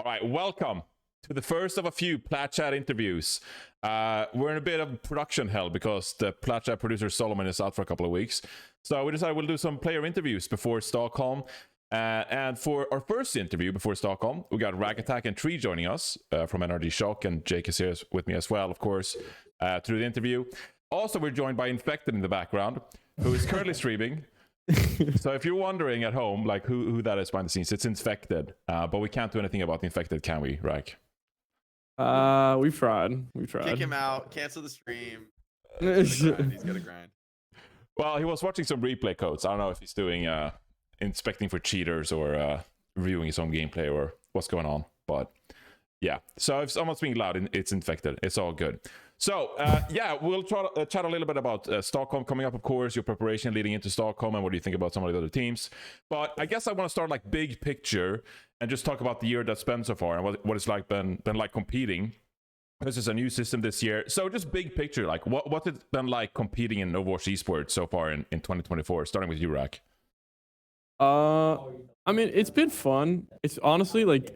right, welcome to the first of a few Plat Chat interviews. We're in a bit of production hell because the Plat Chat producer Solomon is out for a couple of weeks. So we decided we'll do some player interviews before Stockholm. And for our first interview before Stockholm, we got Rakattack and TR33 joining us from NRG Shock, and Jake is here with me as well, of course, through the interview. Also, we're joined by Infected in the background, who is currently streaming. So if you're wondering at home, like who that is behind the scenes, it's Infected. But we can't do anything about the Infected, can we, Rak? We've tried. Kick him out. Cancel the stream. He's gotta grind. Well, he was watching some replay codes. I don't know if he's doing inspecting for cheaters or reviewing his own gameplay or what's going on. But yeah, so if someone's being loud, it's Infected. It's all good. So yeah, we'll try to chat a little bit about Stockholm coming up, of course, your preparation leading into Stockholm, and what do you think about some of the other teams. But I guess I want to start like big picture and just talk about the year that's been so far and what it's like been like competing. This is a new system this year. So just big picture, like what's it been like competing in Overwatch Esports so far in 2024, starting with you, Rak? I mean, it's been fun. It's honestly like,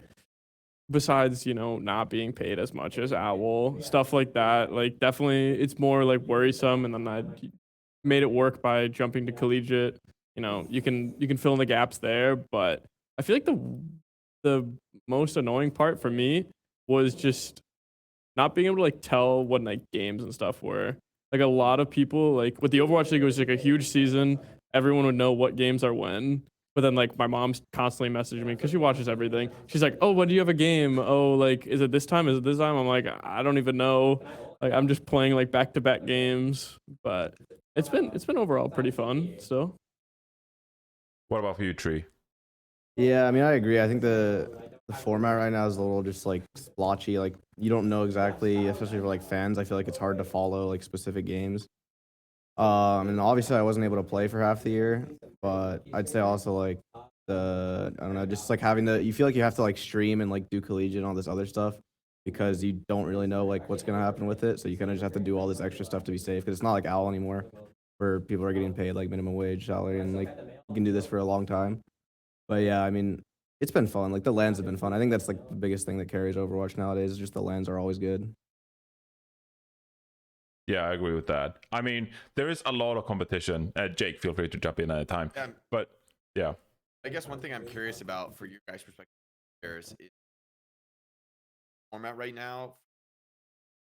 besides, you know, not being paid as much as OWL, stuff like that, like definitely it's more like worrisome, and then I made it work by jumping to Collegiate. You know, you can fill in the gaps there, but I feel like the most annoying part for me was just not being able to like tell what like games and stuff were. Like a lot of people, like with the Overwatch League, it was like a huge season. Everyone would know what games are when. But then, like, my mom's constantly messaging me because she watches everything. She's like, "Oh, when do you have a game? Oh, like, is it this time? Is it this time?" I'm like, I don't even know. Like, I'm just playing like back-to-back games. But it's been overall pretty fun still. What about for you, TR33? Yeah, I mean, I agree. I think the format right now is a little just like splotchy. Like, you don't know exactly, especially for like fans. I feel like it's hard to follow like specific games. And obviously I wasn't able to play for half the year, but I'd say also like I don't know, just like you feel like you have to like stream and like do Collegiate and all this other stuff because you don't really know like what's gonna happen with it. So you kind of just have to do all this extra stuff to be safe, because it's not like OWL anymore, where people are getting paid like minimum wage salary and like you can do this for a long time. But yeah, I mean, it's been fun. Like the LANs have been fun. I think that's like the biggest thing that carries Overwatch nowadays. Is just the LANs are always good. Yeah, I agree with that. I mean, there is a lot of competition. Jake, feel free to jump in at a time. Yeah, but yeah, I guess one thing I'm curious about for you guys' perspective is format right now.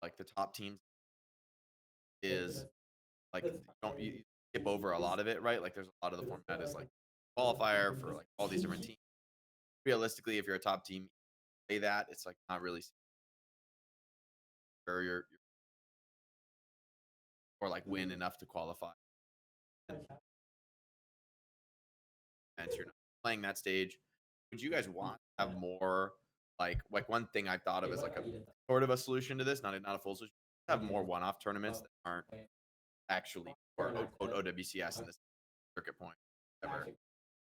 Like the top teams is like you skip over a lot of it, right? Like there's a lot of the format is like qualifier for like all these different teams. Realistically, if you're a top team, you play that, it's like not really sure you're or like win enough to qualify. And you're not playing that stage. Would you guys want to have more like one thing I thought of as like a sort of a solution to this, not a full solution, have more one-off tournaments that aren't actually or quote OWCS in this circuit point ever,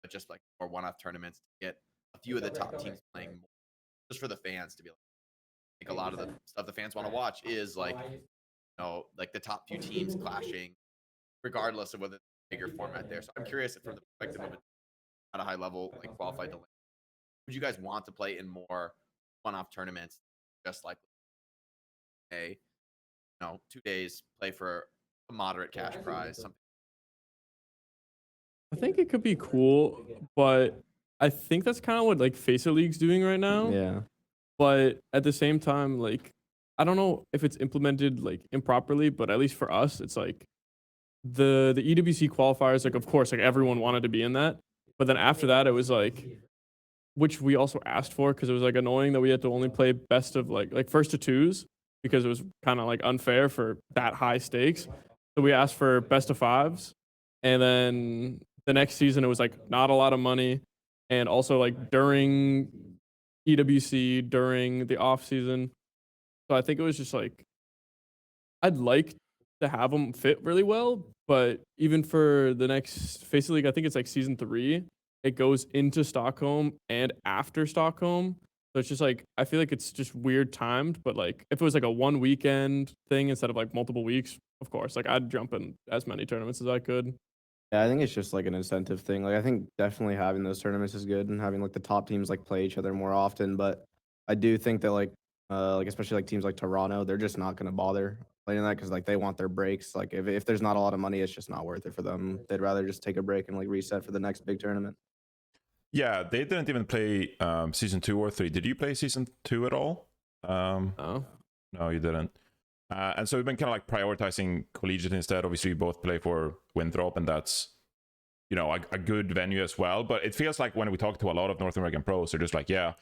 but just like more one-off tournaments to get a few of the top teams playing more, just for the fans to be like a lot of the stuff the fans want to watch is like, you know, like the top few teams clashing, regardless of whether it's a bigger format there. So I'm curious if from the perspective of at a high level, like qualified to, would you guys want to play in more one-off tournaments, just like a, you know, 2 days play for a moderate cash prize, something? I think it could be cool, but I think that's kind of what like Facer League's doing right now. Yeah. But at the same time, like, I don't know if it's implemented like improperly, but at least for us, it's like the EWC qualifiers, like of course, like everyone wanted to be in that. But then after that, it was like, which we also asked for, because it was like annoying that we had to only play best of like first to twos, because it was kind of like unfair for that high stakes. So we asked for best of fives, and then the next season it was like not a lot of money, and also like during EWC, during the off season. So I think it was just like, I'd like to have them fit really well, but even for the next Face League, I think it's like season 3, it goes into Stockholm and after Stockholm. So it's just like, I feel like it's just weird timed, but like if it was like a 1 weekend thing instead of like multiple weeks, of course, like I'd jump in as many tournaments as I could. Yeah, I think it's just like an incentive thing. Like I think definitely having those tournaments is good and having like the top teams like play each other more often, but I do think that like especially like teams like Toronto, they're just not gonna bother playing that because like they want their breaks. Like if there's not a lot of money, it's just not worth it for them. They'd rather just take a break and like reset for the next big tournament. Yeah, they didn't even play season 2 or 3. Did you play season 2 at all? Oh. No, you didn't. And so we've been kind of like prioritizing Collegiate instead. Obviously, we both play for Winthrop, and that's, you know, a good venue as well. But it feels like when we talk to a lot of North American pros, they're just like, yeah,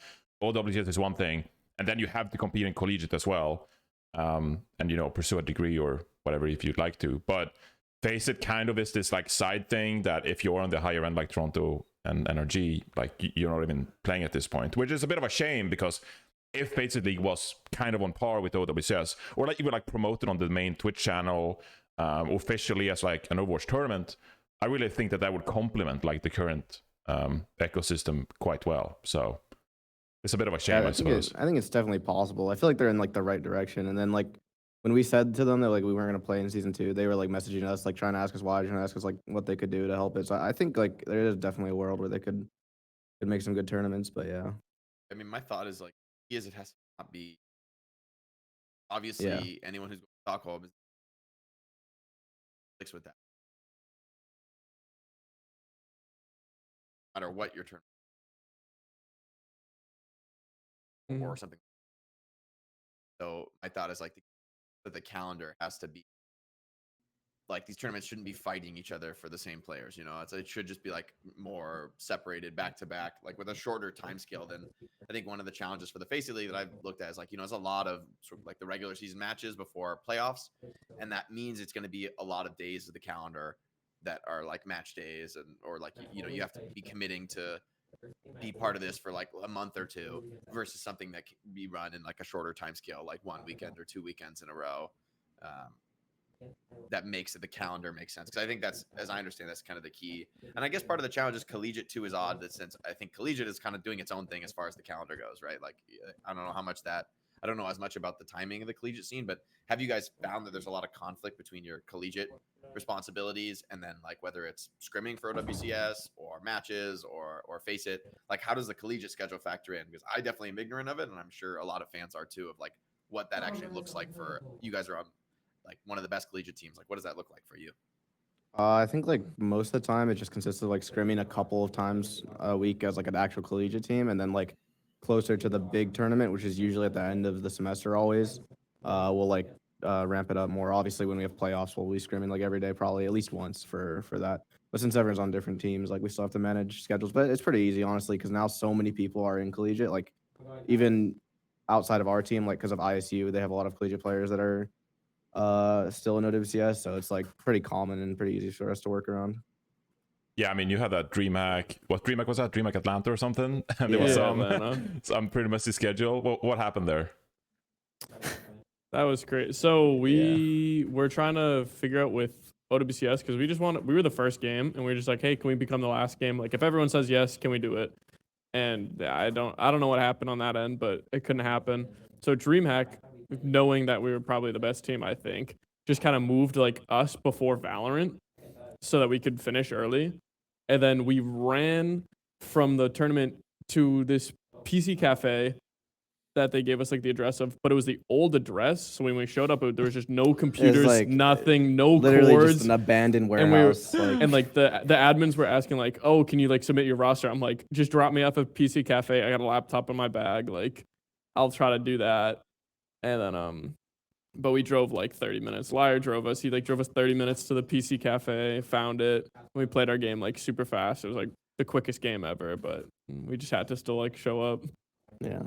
OWCS is one thing, and then you have to compete in Collegiate as well, and, you know, pursue a degree or whatever if you'd like to. But Face It kind of is this like side thing that if you're on the higher end like Toronto and NRG, like you're not even playing at this point, which is a bit of a shame because if Face It League was kind of on par with OWCS, or like you would like promoted on the main Twitch channel officially as like an Overwatch tournament, I really think that would complement like the current ecosystem quite well. So it's a bit of a shame, I suppose. I think it's definitely possible. I feel like they're in like the right direction. And then like when we said to them that like we weren't gonna play in season 2, they were like messaging us, like trying to ask us why, trying to ask us like what they could do to help it. So I think like there is definitely a world where they could make some good tournaments. But yeah, I mean, my thought is like, it has to not be. Obviously, anyone who's going to Stockholm is with that. No matter what your turn or something. So my thought is like the calendar has to be like these tournaments shouldn't be fighting each other for the same players. You know, it should just be like more separated back to back, like with a shorter time scale. Than I think one of the challenges for the Face It League that I've looked at is like, you know, there's a lot of sort of like the regular season matches before playoffs, and that means it's going to be a lot of days of the calendar that are like match days, and or like you know you have to be committing to be part of this for like a month or two versus something that can be run in like a shorter time scale, like one weekend or 2 weekends in a row. That makes it the calendar makes sense, because I think that's, as I understand, that's kind of the key. And I guess part of the challenge is Collegiate too is odd, that since I think Collegiate is kind of doing its own thing as far as the calendar goes, right? Like I don't know how much that, I don't know as much about the timing of the Collegiate scene, but have you guys found that there's a lot of conflict between your Collegiate responsibilities and then like whether it's scrimming for OWCS or matches or Face It, like how does the Collegiate schedule factor in? Because I definitely am ignorant of it, and I'm sure a lot of fans are too, of like what that actually looks like for you guys. Are on like one of the best Collegiate teams. Like what does that look like for you? I think like most of the time it just consists of like scrimming a couple of times a week as like an actual Collegiate team, and then like closer to the big tournament, which is usually at the end of the semester always, we'll like ramp it up more. Obviously, when we have playoffs, we'll be scrimming like every day, probably at least once for that. But since everyone's on different teams, like we still have to manage schedules. But it's pretty easy, honestly, because now so many people are in Collegiate. Like even outside of our team, like because of ISU, they have a lot of Collegiate players that are still in OWCS, so it's like pretty common and pretty easy for us to work around. Yeah, I mean, you had that DreamHack. What DreamHack was that? DreamHack Atlanta or something? And there was some pretty messy schedule. What happened there? That was great. So we were trying to figure out with OWCS, because we were the first game, and we were just like, hey, can we become the last game? Like if everyone says yes, can we do it? And I don't know what happened on that end, but it couldn't happen. So DreamHack, knowing that we were probably the best team, I think, just kind of moved like us before Valorant so that we could finish early. And then we ran from the tournament to this PC cafe that they gave us like the address of, but it was the old address. So when we showed up, there was just no computers, like, nothing, no literally cords. just an abandoned warehouse. And like the admins were asking like, oh, can you like submit your roster? I'm like, just drop me off at PC cafe. I got a laptop in my bag. Like I'll try to do that. And then but we drove like 30 minutes. Liar drove us. He like drove us 30 minutes to the PC cafe, found it. We played our game like super fast. It was like the quickest game ever, but we just had to still like show up. Yeah.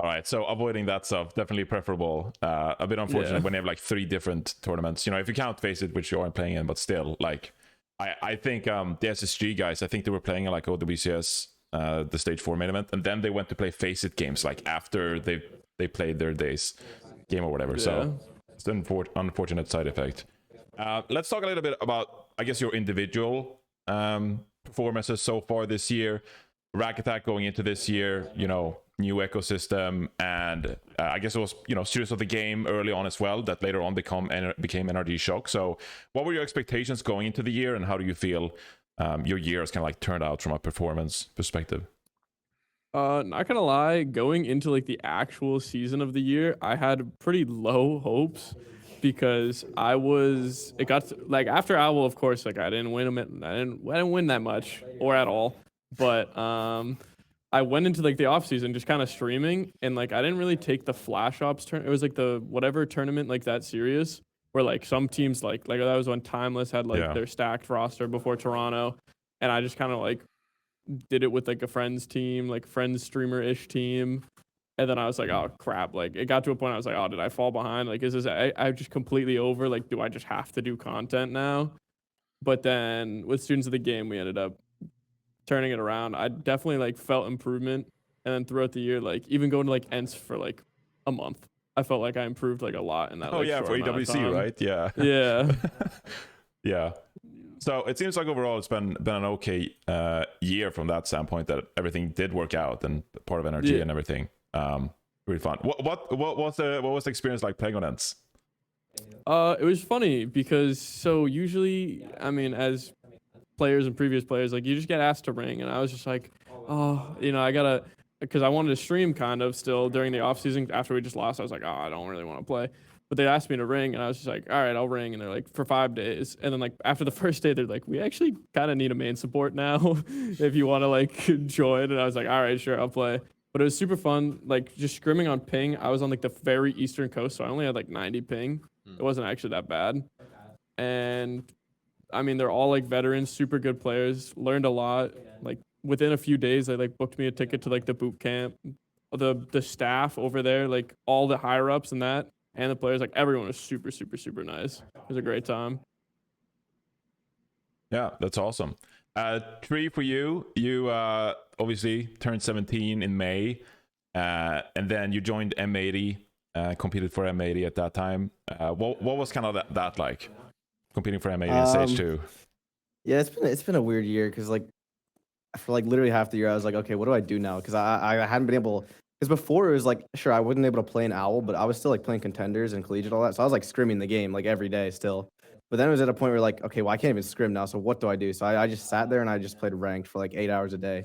All right, so avoiding that stuff, definitely preferable. A bit unfortunate when you have like 3 different tournaments. You know, if you can't Face It, which you aren't playing in, but still, like, I think the SSG guys, I think they were playing in like OWCS, the stage 4 main event, and then they went to play Face It games like after they played their days game or whatever. So it's an unfortunate side effect. Let's talk a little bit about, I guess, your individual performances so far this year. Rakattack going into this year, you know, new ecosystem, and I guess it was, you know, Students of the Game early on as well, that later on became NRG Shock. So what were your expectations going into the year, and how do you feel your year has kind of like turned out from a performance perspective? Not gonna lie, going into like the actual season of the year, I had pretty low hopes because it got to, like after Owl, of course, like I didn't win them, I didn't win that much or at all, but I went into like the off season just kind of streaming and like I didn't really take the Flash Ops turn. It was like the whatever tournament like that serious where like some teams like that was when Timeless had like Yeah. their stacked roster before Toronto, and I just kind of like did it with like a friends team, like friends streamer-ish team. And then I was like, oh crap. Like it got to a point I was like, oh, did I fall behind? Like, is this I just completely over? Like, do I just have to do content now? But then with Students of the Game, we ended up turning it around. I definitely like felt improvement. And then throughout the year, like even going to like ENTS for like a month, I felt like I improved like a lot in that. Oh like, yeah, short for amount of EWC, time. right? Yeah. Yeah. Yeah. So it seems like overall it's been an okay year from that standpoint, that everything did work out and part of NRG Yeah. and everything. Really fun. What was the experience like playing on ENTS? It was funny because so usually, I mean, as players and previous players, like you just get asked to ring, and I was just like, oh, I gotta, because I wanted to stream kind of still during the off season after we just lost. I was like, oh, I don't really want to play, but they asked me to ring, and I was just like, all right, I'll ring, and they're like for 5 days, and then like after the first day, they're like, we actually kind of need a main support now, if you want to like join, and I was like, all right, sure, I'll play. But it was super fun, like just scrimming on ping. I was on like the very eastern coast, so I only had like 90 ping. It wasn't actually that bad. And I mean, they're all like veterans, super good players. Learned a lot. Like within a few days, they like booked me a ticket to like the boot camp. The staff over there, like all the higher ups and that, and the players, like everyone was super, super, super nice. It was a great time. Yeah, that's awesome. Tree, for you, you obviously turned 17 in May, and then you joined M80, competed for M80 at that time. What was kind of that like, competing for M80 in Stage 2? Yeah, it's been a weird year because like for like literally half the year I was like, okay, what do I do now? Because I hadn't been able. Because before it was like, sure, I wasn't able to play an Owl, but I was still like playing contenders and collegiate all that. So I was like scrimming the game like every day still. But then it was at a point where like, okay, well I can't even scrim now. So what do I do? So I just sat there and I just played ranked for like 8 hours a day.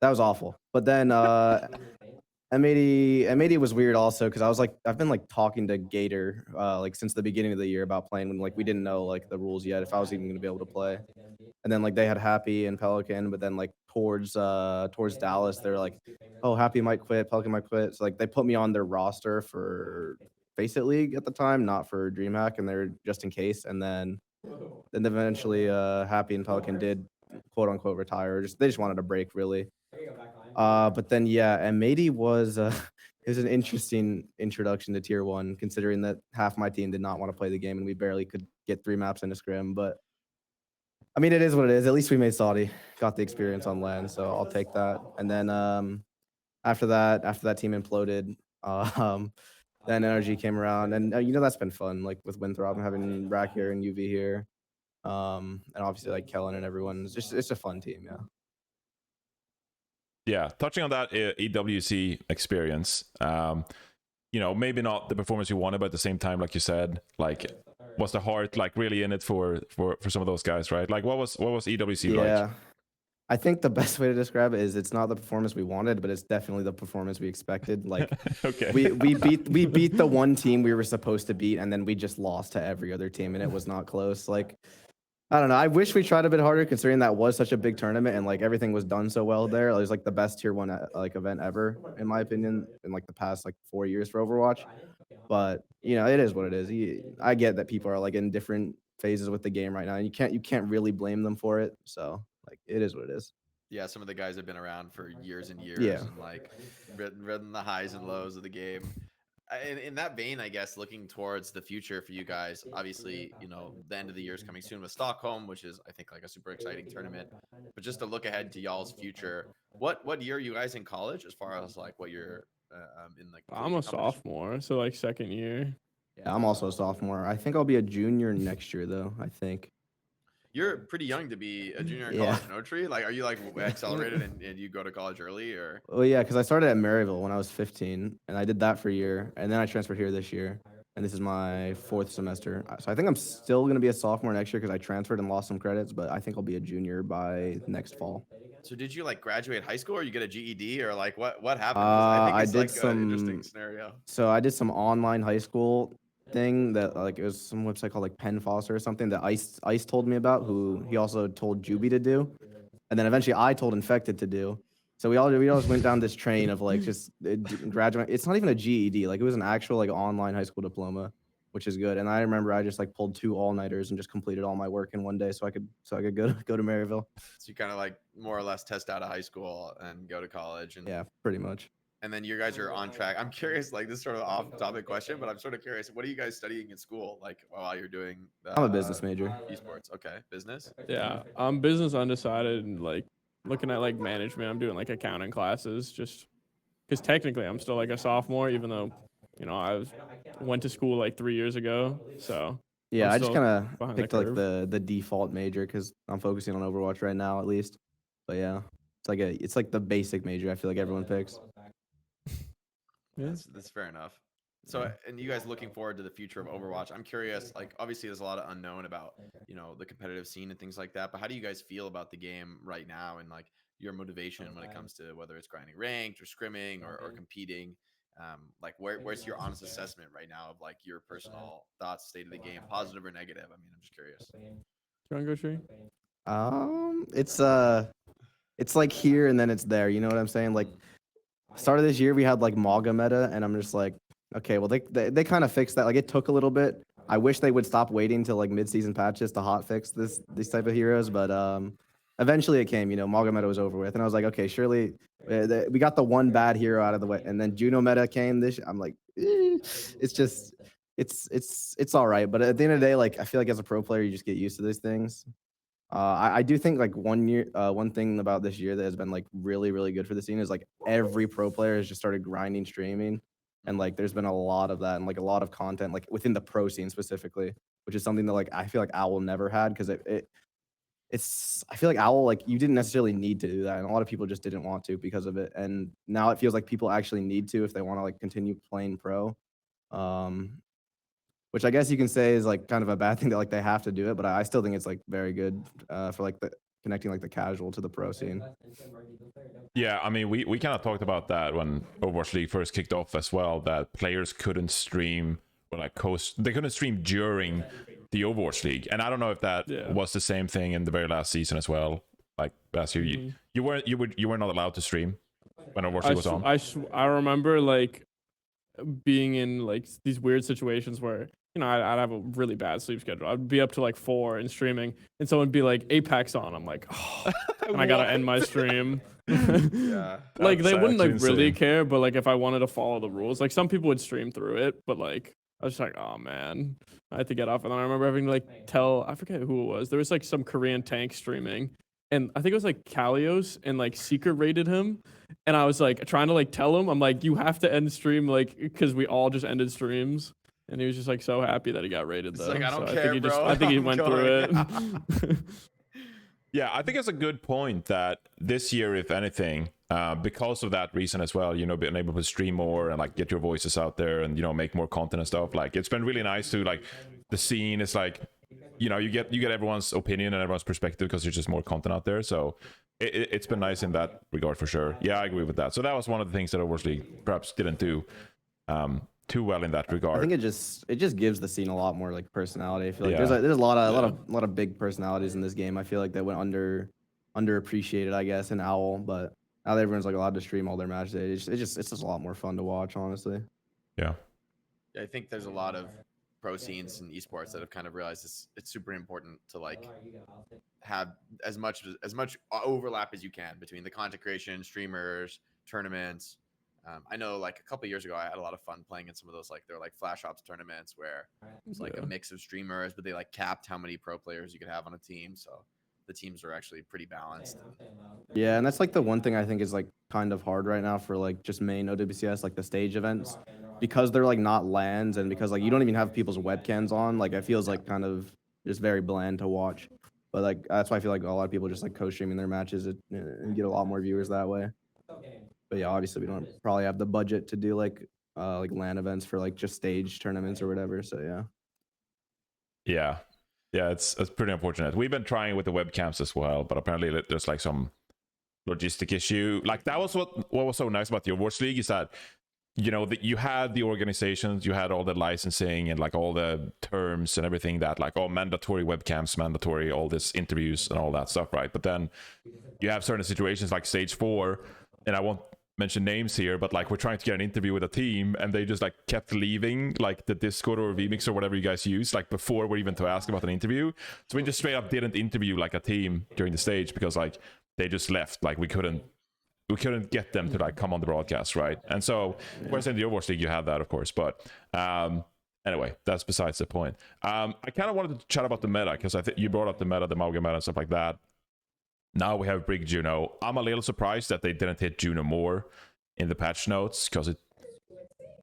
That was awful. But then M80 was weird also because I've been like talking to Gator like since the beginning of the year about playing when like we didn't know like the rules yet if I was even gonna be able to play. And then like they had Happy and Pelican, but then like towards Dallas, they're like, oh, Happy might quit, Pelican might quit. So like they put me on their roster for Face It League at the time, not for DreamHack, and they're just in case. And then eventually Happy and Pelican did quote unquote retire. They just wanted a break really. But then yeah, M80 was it was an interesting introduction to Tier 1, considering that half my team did not want to play the game and we barely could get 3 maps into scrim. But I mean, it is what it is. At least we made Saudi, got the experience on LAN, so I'll take that. And then after that team imploded, then NRG came around, and that's been fun. Like with Winthrop and having Rack here and UV here, and obviously like Kellen and everyone. It's a fun team, yeah. Yeah, touching on that EWC experience, maybe not the performance you wanted, but at the same time, like you said, like was the heart like really in it for some of those guys, right? Like what was EWC like? Yeah, I think the best way to describe it is it's not the performance we wanted, but it's definitely the performance we expected. Like Okay. we beat the one team we were supposed to beat, and then we just lost to every other team, and it was not close. Like I don't know. I wish we tried a bit harder, considering that was such a big tournament and like everything was done so well there. It was like the best Tier 1 like event ever, in my opinion, in like the past like 4 years for Overwatch. But it is what it is. I get that people are like in different phases with the game right now, and you can't really blame them for it. So like it is what it is. Yeah, some of the guys have been around for years and years, Yeah. and like ridden the highs and lows of the game. In that vein, I guess looking towards the future for you guys, obviously, the end of the year is coming soon with Stockholm, which is I think like a super exciting tournament. But just to look ahead to y'all's future, what year are you guys in college as far as like what you're in like? I'm a sophomore, so like second year. Yeah, I'm also a sophomore. I think I'll be a junior next year though. I think. You're pretty young to be a junior in Yeah. college, no Tree? Like, are you like accelerated and you go to college early or? Oh yeah, because I started at Maryville when I was 15, and I did that for a year, and then I transferred here this year, and this is my 4th semester. So I think I'm still gonna be a sophomore next year because I transferred and lost some credits, but I think I'll be a junior by next fall. So did you like graduate high school or you get a GED or like what happened? 'Cause I think I it's did like an some. interesting scenario. So I did some online high school thing that like it was some website called like Penn Foster or something that Ice told me about. Who he also told Juby to do, and then eventually I told Infected to do. So we all just went down this train of like just graduate. It's not even a GED. Like it was an actual like online high school diploma, which is good. And I remember I just like pulled 2 all-nighters and just completed all my work in one day so I could go to Maryville. So you kind of like more or less test out of high school and go to college and Yeah, pretty much. and then you guys are on track. I'm curious, like this is sort of off topic question, but I'm sort of curious. What are you guys studying in school? Like while you're doing I'm a business major. esports. Okay. Business. Yeah, I'm business undecided and like looking at like management. I'm doing like accounting classes just because technically I'm still like a sophomore, even though went to school like 3 years ago. So Yeah, I'm I just still kind of behind the picked like curve. the default major because I'm focusing on Overwatch right now at least. But yeah, it's like the basic major. I feel like everyone picks. Yeah. That's fair enough. So, and you guys looking forward to the future of Overwatch? I'm curious. Like, obviously, there's a lot of unknown about the competitive scene and things like that. But how do you guys feel about the game right now, and like your motivation when it comes to whether it's grinding ranked or scrimming or competing? Like, where's your honest assessment right now of like your personal thoughts, state of the game, positive or negative? I mean, I'm just curious. Do you want to go, Tree? It's like here and then it's there. You know what I'm saying? Like, start of this year we had like Maga meta, and I'm just like, okay, well they kind of fixed that. Like it took a little bit. I wish they would stop waiting till like mid-season patches to hot fix these type of heroes, but eventually it came. Maga meta was over with, and I was like, okay, surely we got the one bad hero out of the way, and then Juno meta came. I'm like, it's just it's all right, but at the end of the day, like I feel like as a pro player, you just get used to these things. I do think like one thing about this year that has been like really, really good for the scene is like every pro player has just started grinding streaming. And like there's been a lot of that and like a lot of content like within the pro scene specifically, which is something that like I feel like Owl never had because it's I feel like Owl like you didn't necessarily need to do that. And a lot of people just didn't want to because of it. And now it feels like people actually need to if they want to like continue playing pro. Which I guess you can say is like kind of a bad thing that like they have to do it, but I still think it's like very good for like the connecting like the casual to the pro scene. Yeah, I mean, we kind of talked about that when Overwatch League first kicked off as well, that players couldn't stream or like they couldn't stream during the Overwatch League, and I don't know if that was the same thing in the very last season as well. Like last year, you were not allowed to stream when Overwatch League was on. I remember like being in like these weird situations where I'd have a really bad sleep schedule. I'd be up to like 4 and streaming, and someone would be like, Apex on. I'm like, oh, and I gotta end my stream. Yeah. Like they wouldn't like really insane. care, but like if I wanted to follow the rules, like some people would stream through it, but like I was just like, oh man, I had to get off. And then I remember having to like tell, I forget who it was. There was like some Korean tank streaming, and I think it was like Kalios, and like Secret rated him. And I was like trying to like tell him, I'm like, you have to end stream, like, because we all just ended streams. And he was just like so happy that he got rated though. It's like, I don't So care, I think he I'm went going. through it. Yeah, I think it's a good point that this year, if anything, because of that reason as well, being able to stream more and like get your voices out there and make more content and stuff. Like it's been really nice to like the scene is like you get everyone's opinion and everyone's perspective because there's just more content out there. So it's been nice in that regard for sure. Yeah, I agree with that. So that was one of the things that Overwatch League perhaps didn't do too well in that regard. I think it just gives the scene a lot more like personality. I feel like Yeah. there's a lot of big personalities in this game. I feel like that went underappreciated, I guess, in Owl, but now that everyone's like allowed to stream all their match days, it's just a lot more fun to watch, honestly. Yeah. I think there's a lot of pro scenes and esports that have kind of realized it's super important to like have as much overlap as you can between the content creation, streamers, tournaments. I know like a couple years ago, I had a lot of fun playing in some of those like they're like flash ops tournaments where it's like a mix of streamers, but they like capped how many pro players you could have on a team. So the teams are actually pretty balanced. Yeah, and that's like the one thing I think is like kind of hard right now for like just main OWCS, like the stage events, because they're like not LANs and because like you don't even have people's webcams on. Like it feels like kind of just very bland to watch. But like that's why I feel like a lot of people just like co-streaming their matches and get a lot more viewers that way. But yeah, obviously we don't probably have the budget to do like LAN events for like just stage tournaments or whatever. So yeah. Yeah, it's pretty unfortunate. We've been trying with the webcams as well, but apparently there's like some logistic issue. Like that was what was so nice about the Overwatch League is that that you had the organizations, you had all the licensing and like all the terms and everything that like mandatory webcams, mandatory all this interviews and all that stuff, right? But then you have certain situations like stage 4, and I won't mention names here, but like we're trying to get an interview with a team and they just like kept leaving like the Discord or vMix or whatever you guys use like before we're even to ask about an interview. So we just straight up didn't interview like a team during the stage because like they just left. Like we couldn't get them to like come on the broadcast, right? And so whereas in the Overwatch League you have that, of course, but anyway, that's besides the point. I kind of wanted to chat about the meta because I think you brought up the meta, the Mauga meta and stuff like that. Now we have Brig Juno. I'm a little surprised that they didn't hit Juno more in the patch notes because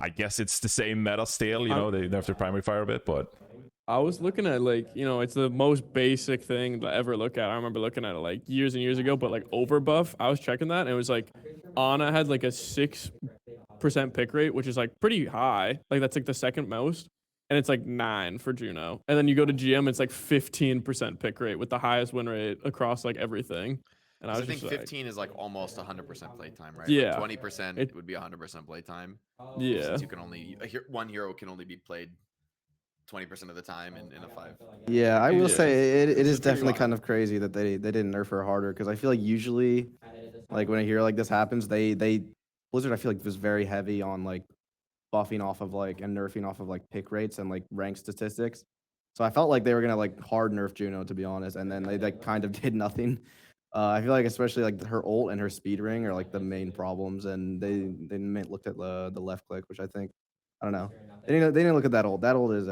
I guess it's the same meta still. They nerfed their primary fire a bit, but I was looking at like, it's the most basic thing to ever look at. I remember looking at it like years and years ago, but like overbuff, I was checking that and it was like Ana had like a 6% pick rate, which is like pretty high. Like that's like the second most. And it's like 9 for Juno. And then you go to GM, it's like 15% pick rate with the highest win rate across like everything. And I think 15 is like almost 100% playtime, right? Yeah. Like 20% would be 100% playtime. Yeah. Since you can only one hero can only be played 20% of the time in a 5. Yeah, I will say it is definitely wild. kind of crazy that they didn't nerf her harder because I feel like usually like when a hero like this happens, they Blizzard I feel like was very heavy on like buffing off of like and nerfing off of like pick rates and like rank statistics. So I felt like they were gonna like hard nerf Juno to be honest, and then they like kind of did nothing. I feel like especially like her ult and her speed ring are like the main problems, and they looked at the left click, which I think I don't know. They didn't look at that ult. That ult is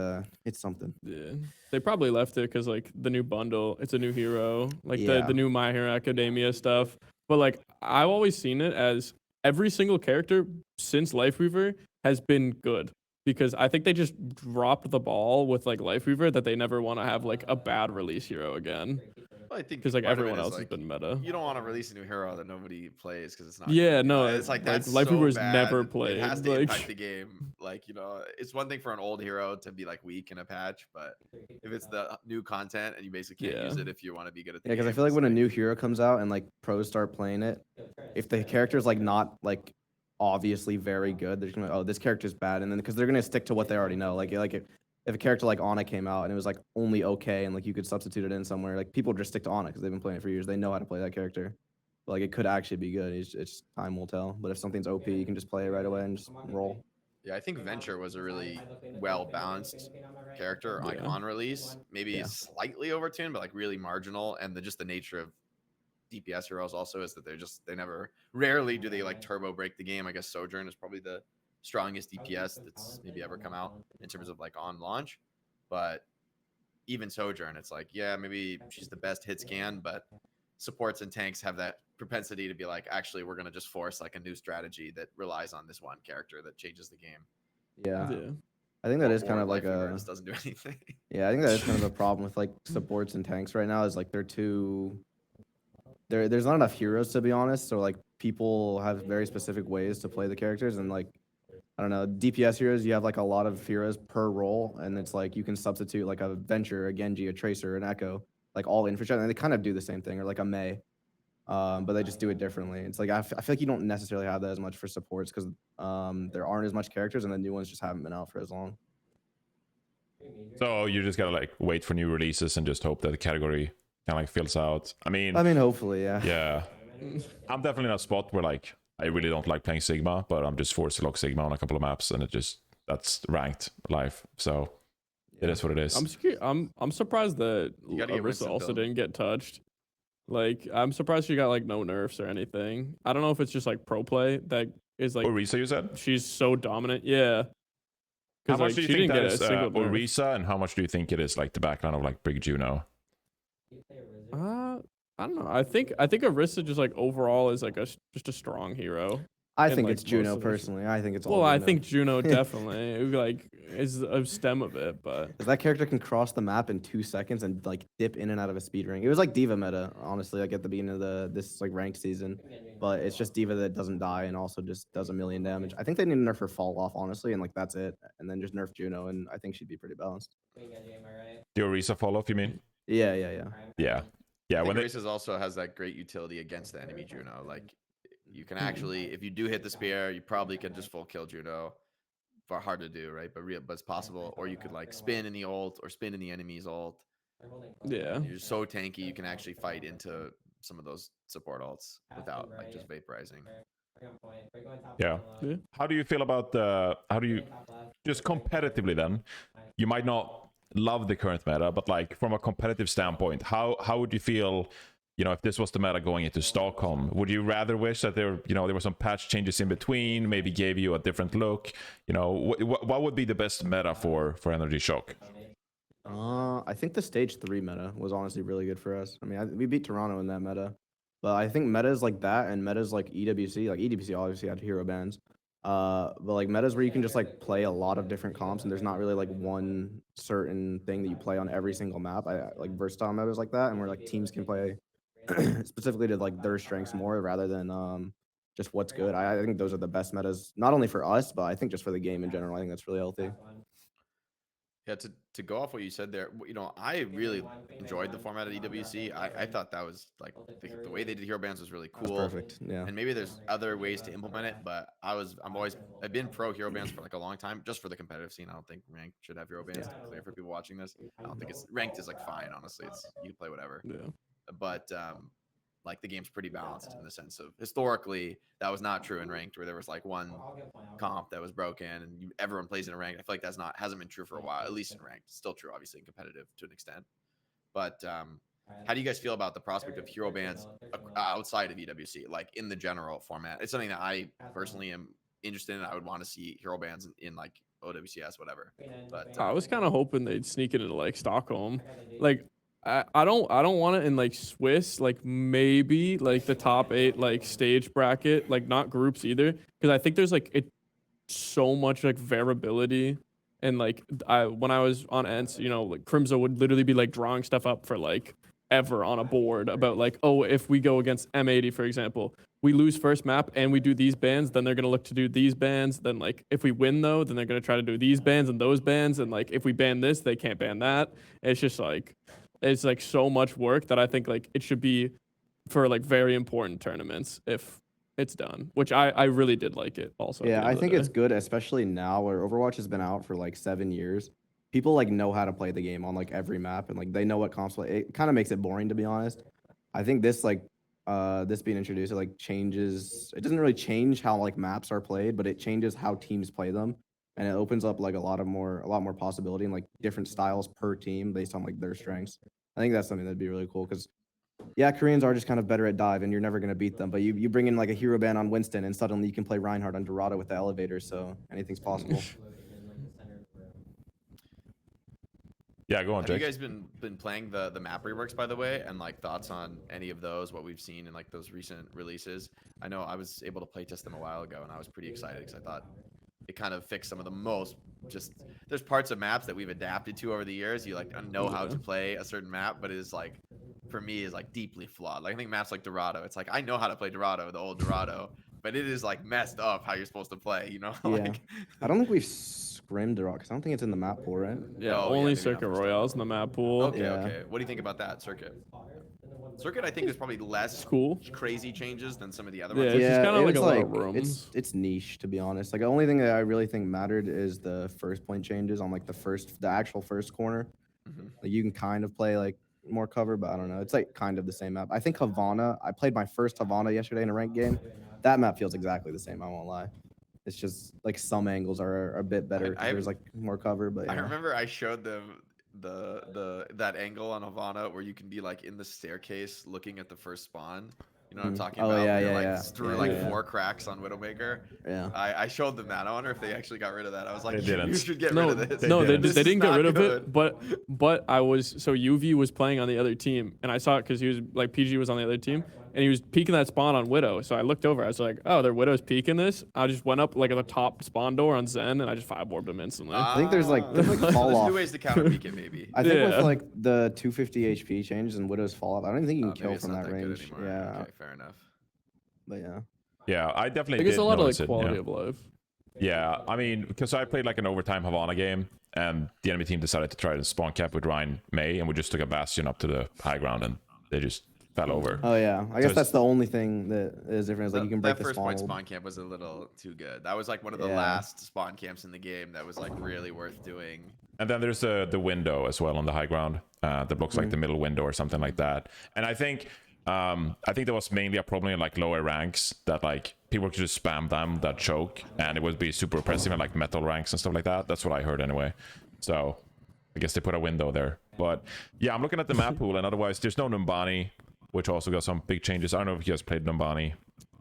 it's something. Yeah, they probably left it because like the new bundle, it's a new hero, like Yeah. the new My Hero Academia stuff. But like I've always seen it as every single character since Lifeweaver has been good because I think they just dropped the ball with like Lifeweaver that they never want to have like a bad release hero again. Well, I think Because like part of it everyone is, else has like, been meta. You don't want to release a new hero that nobody plays because it's not. Yeah, good, no, it's like that's Lifeweaver's so bad. never It played. has to Like, impact the game. Like it's one thing for an old hero to be like weak in a patch, but if it's the new content and you basically can't use it if you want to be good at the Yeah, because I game, feel like it's when a new hero comes out and like pros start playing it, if the character's like not like obviously very good, they're just gonna this character's bad, and then because they're gonna stick to what they already know. Like if a character like Ana came out and it was like only okay and like you could substitute it in somewhere, like people just stick to Ana because they've been playing it for years. They know how to play that character. But, like it could actually be good. It's time will tell. But if something's OP, you can just play it right away and just roll. Yeah, I think Venture was a really well balanced character like on release. Maybe slightly overtuned, but like really marginal. And just the nature of DPS heroes also is that they never rarely do they like turbo break the game. I guess Sojourn is probably the strongest DPS that's maybe ever come out in terms of like on launch. But even Sojourn, it's like, yeah, maybe she's the best hit scan, but supports and tanks have that propensity to be like, actually, we're gonna just force like a new strategy that relies on this one character that changes the game. Yeah. I think that is kind of like just doesn't do anything. Yeah, I think that is kind of a problem with like supports and tanks right now. Is like they're too. There's not enough heroes to be honest. So like people have very specific ways to play the characters, and like I don't know, DPS heroes, you have like a lot of heroes per role, and it's like you can substitute like a Venture, a Genji, a Tracer, an Echo, like all infrastructure, and they kind of do the same thing, or like a Mei, but they just do it differently. It's like I feel like you don't necessarily have that as much for supports because there aren't as much characters, and the new ones just haven't been out for as long. So you just gotta like wait for new releases and just hope that the category kind of like fills out. I mean, hopefully, yeah. Yeah, I'm definitely in a spot where like I really don't like playing Sigma, but I'm just forced to lock Sigma on a couple of maps, and that's ranked live. So it is what it is. I'm surprised that Orisa also didn't get touched. Like I'm surprised she got like no nerfs or anything. I don't know if it's just like pro play that is like Orisa, you said? She's so dominant. Yeah. How much like, do you she think didn't that get is a single nerf. Orisa, and how much do you think it is like the background of like Brig Juno? I don't know. I think Orisa just like overall is like just a strong hero. I think like, it's Juno most of the- personally. I think it's all. Well, I Juno. think Juno definitely like is a stem of it, but 'Cause that character can cross the map in 2 seconds and like dip in and out of a speed ring. It was like Diva meta, honestly, like at the beginning of this like ranked season. But it's just Diva that doesn't die and also just does a million damage. I think they need to nerf her fall off, honestly, and like that's it. And then just nerf Juno, and I think she'd be pretty balanced. The Orisa fall off, you mean? Yeah. Yeah. Yeah, I when think they, Races also has that great utility against the enemy Juno. Like you can actually, if you do hit the spear, you probably could just full kill Juno. Hard to do, right? But it's possible. Or you could like spin in the ult or spin in the enemy's ult. Yeah. You're so tanky, you can actually fight into some of those support ults without like just vaporizing. yeah. Yeah. How do you feel about how do you just competitively then? You might not love the current meta, but like from a competitive standpoint, how would you feel, you know, if this was the meta going into Stockholm? Would you rather wish that there, you know, there were some patch changes in between, maybe gave you a different look? You know, what would be the best meta for NRG Shock? I think the stage 3 meta was honestly really good for us. I mean, we beat Toronto in that meta, but I think metas like that and metas like EWC, like EWC obviously had hero bans, but like metas where you can just like play a lot of different comps and there's not really like one certain thing that you play on every single map. I like versatile metas like that, and where like teams can play specifically to like their strengths more rather than just what's good. I think those are the best metas, not only for us, but I think just for the game in general. I think that's really healthy. Yeah, to go off what you said there, you know, I really enjoyed the format at EWC. I thought that was like the way they did hero bans was really cool. Perfect. Yeah. And maybe there's other ways to implement it, but I've been pro hero bans for like a long time, just for the competitive scene. I don't think ranked should have hero bans. To be clear for people watching this, I don't think it's ranked is like fine. Honestly, it's you can play whatever. Yeah. But like the game's pretty balanced in the sense of historically that was not true in ranked, where there was like one comp that was broken and everyone plays in a ranked. I feel like hasn't been true for a while, at least in ranked. It's still true, obviously, in competitive to an extent. But how do you guys feel about the prospect of hero bans outside of EWC, like in the general format? It's something that I personally am interested in. I would want to see hero bans in like OWCS, whatever. But I was kind of hoping they'd sneak it into like Stockholm. Like I don't want it in like Swiss, like maybe like the top 8 like stage bracket, like not groups either, because I think there's like so much like variability. And like when I was on Ents, you know, like Crimzo would literally be like drawing stuff up for like ever on a board about like, oh, if we go against M80, for example, we lose first map and we do these bans, then they're gonna look to do these bans. Then like if we win though, then they're gonna try to do these bans and those bans. And like if we ban this, they can't ban that. It's just like it's like so much work that I think like it should be for like very important tournaments if it's done, which I really did like it also. Yeah, I think it's good, especially now where Overwatch has been out for like 7 years. People like know how to play the game on like every map, and like they know what comps play. It kind of makes it boring, to be honest. I think this like this being introduced, it like changes. It doesn't really change how like maps are played, but it changes how teams play them, and it opens up like a lot more possibility and like different styles per team based on like their strengths. I think that's something that'd be really cool because yeah, Koreans are just kind of better at dive, and you're never going to beat them. But you bring in like a hero ban on Winston, and suddenly you can play Reinhardt on Dorado with the elevator, so anything's possible. Yeah, go on, Have you Jake. guys been playing the map reworks, by the way, and like thoughts on any of those, what we've seen in like those recent releases? I know I was able to playtest them a while ago, and I was pretty excited because I thought it kind of fixed some of the most there's parts of maps that we've adapted to over the years. You like know how to play a certain map, but it is like, for me, is like deeply flawed. Like I think maps like Dorado, it's like I know how to play Dorado, the old Dorado, but it is like messed up how you're supposed to play, you know? Like, I don't think we've scrimmed Dorado because I don't think it's in the map pool, right? Yeah, Oh, only maybe not Circuit first Royales in the map pool. okay, Yeah. okay. What do you think about that circuit? Circuit, I think there's probably less Cool. crazy changes than some of the other Yeah, ones. it's just kinda it like was a lot of rooms. it's niche, to be honest. Like the only thing that I really think mattered is the first point changes on like the actual first corner. Mhm. Like you can kind of play like more cover, but I don't know. It's like kind of the same map. I think Havana. I played my first Havana yesterday in a ranked game. That map feels exactly the same. I won't lie. It's just like some angles are a bit better. 'Cause there's like more cover, but I yeah. remember I showed them that angle on Havana where you can be like in the staircase looking at the first spawn. You know what I'm talking Oh, about? yeah, Where you're, yeah, like yeah. through Yeah, like yeah. 4 cracks on Widowmaker. Yeah. I showed them that. I wonder if they actually got rid of that. I was like, They you didn't. should get No, rid of this. no, they This is didn't get not rid of good. it. But I was so UV was playing on the other team, and I saw it because he was like PG was on the other team, and he was peeking that spawn on Widow. So I looked over. I was like, oh, their Widow's peeking this. I just went up like at the top spawn door on Zen, and I just 5-orbed him instantly. I think there's like fall there's off. 2 ways to counter peek it, maybe. I think with Yeah. like the 250 HP changes and Widow's fall off, I don't even think you can Maybe kill it's from not that good range. anymore. Yeah, Okay, fair enough. but yeah. Yeah, I I definitely think it's did a lot of notice like it, quality yeah. of life. Yeah, I mean, because I played like an overtime Havana game, and the enemy team decided to try to spawn cap with Ryan May, and we just took a bastion up to the high ground and they just fell over. Oh yeah, I guess it's- that's the only thing that is different. Is like you can break that the first spawn. point hold. spawn camp was a little too good. That was like one of the Yeah. last spawn camps in the game that was like really worth doing. And then there's the window as well on the high ground that blocks like the middle window or something like that. And I think there was mainly a problem in like lower ranks that like people could just spam them that choke, and it would be super oppressive in like metal ranks and stuff like that. That's what I heard anyway. So I guess they put a window there. But yeah, I'm looking at the map pool, and otherwise there's no Numbani, which also got some big changes. I don't know if you guys played Numbani,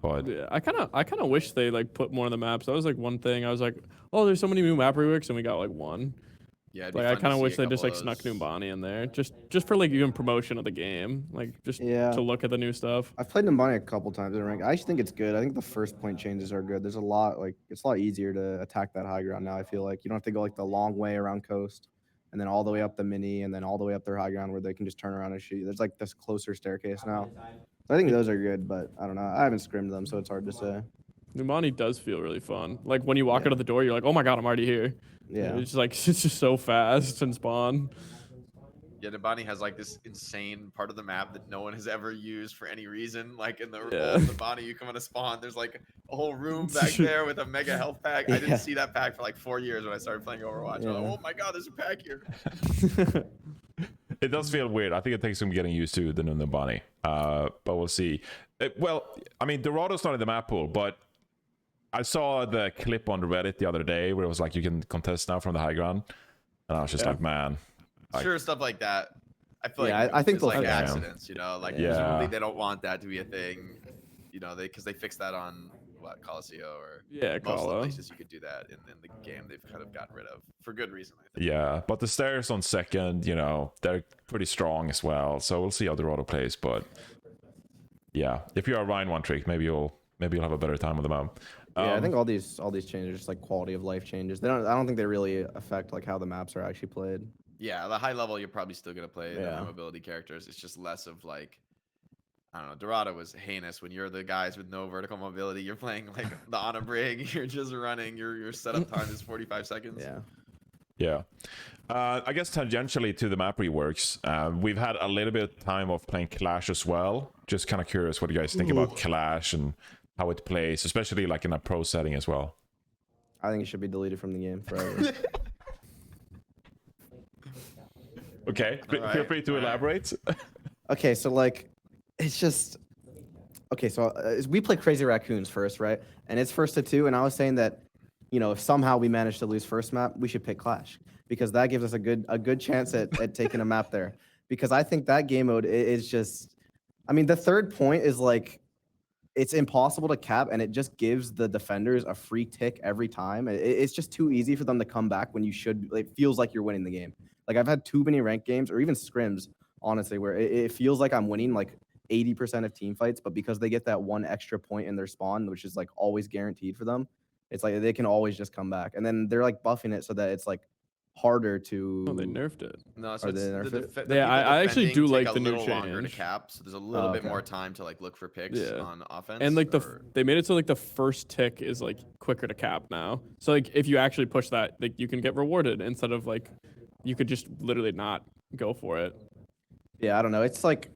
but Yeah, I kind of wish they like put more on the maps. That was like one thing. I was like, oh, there's so many new map reworks, and we got like one. Yeah, it'd be Like I fun to kind of see wish a they just couple like of snuck those. Numbani in there, just for like even promotion of the game, like just Yeah. to look at the new stuff. I've played Numbani a couple times in rank. I actually think it's good. I think the first point changes are good. There's a lot it's a lot easier to attack that high ground now. I feel like you don't have to go like the long way around coast, and then all the way up the mini, and then all the way up their high ground where they can just turn around and shoot. There's like this closer staircase now. So I think those are good, but I don't know. I haven't scrimmed them, so it's hard to say. Numbani does feel really fun. Like when you walk Yeah. out of the door, you're like, oh my god, I'm already here. Yeah. It's like it's just so fast and spawn. Yeah, Numbani has like this insane part of the map that no one has ever used for any reason. Like in the Yeah. old Numbani, you come on a spawn, there's like a whole room back there with a mega health pack. I Yeah. didn't see that pack for like 4 years when I started playing Overwatch. I'm like, Yeah. oh my god, there's a pack here. it does feel weird. I think it takes some getting used to the new Numbani, but we'll see. Well, I mean, Dorado's not in the map pool, but I saw the clip on Reddit the other day where it was like you can contest now from the high ground, and I was just Yeah. like, man, Like- Sure, stuff like that. I feel Yeah, like I think it's they'll like fix it. accidents, you know, like Yeah. presumably they don't want that to be a thing, you know, because they fixed that on what Coliseum or Yeah, most of the Colo. places you could do that in the game. They've kind of gotten rid of for good reason. I think. yeah. But the stairs on second, you know, they're pretty strong as well. So we'll see how Dorado plays. But yeah, if you're a Ryan one trick, maybe you'll have a better time with them out. Yeah, I think all these changes are just like quality of life changes. I don't think they really affect like how the maps are actually played. Yeah, the high level you're probably still gonna play the Yeah. mobility characters. It's just less of like. I don't know. Dorado was heinous when you're the guys with no vertical mobility. You're playing like the on a brig. You're just running. Your setup time is 45 seconds. Yeah. Yeah. I guess tangentially to the map reworks, we've had a little bit of time of playing Clash as well. Just kind of curious what you guys think about Clash and how it plays, especially like in a pro setting as well. I think it should be deleted from the game forever. Okay, feel Alright, free to alright. elaborate. Okay, so like, it's just okay. So we play Crazy Raccoons first, right? And it's 1-2, and I was saying that, you know, if somehow we manage to lose first map, we should pick Clash because that gives us a good chance at taking a map there. Because I think that game mode is just, I mean, the third point is like, it's impossible to cap, and it just gives the defenders a free tick every time. It's just too easy for them to come back when you should. It feels like you're winning the game. Like I've had too many ranked games or even scrims, honestly, where it feels like I'm winning like 80% of team fights, but because they get that one extra point in their spawn, which is like always guaranteed for them, it's like they can always just come back. And then they're like buffing it so that it's like harder to. Oh, they nerfed it. No, so Are it's they the, nerfed it? the Yeah, people I actually defending do like take the a new little longer to change. cap, so there's a little bit okay. more time to like look for picks Yeah. on offense. And like or- they made it so like the first tick is like quicker to cap now. So like if you actually push that, like you can get rewarded instead of like you could just literally not go for it. Yeah, I don't know. It's like,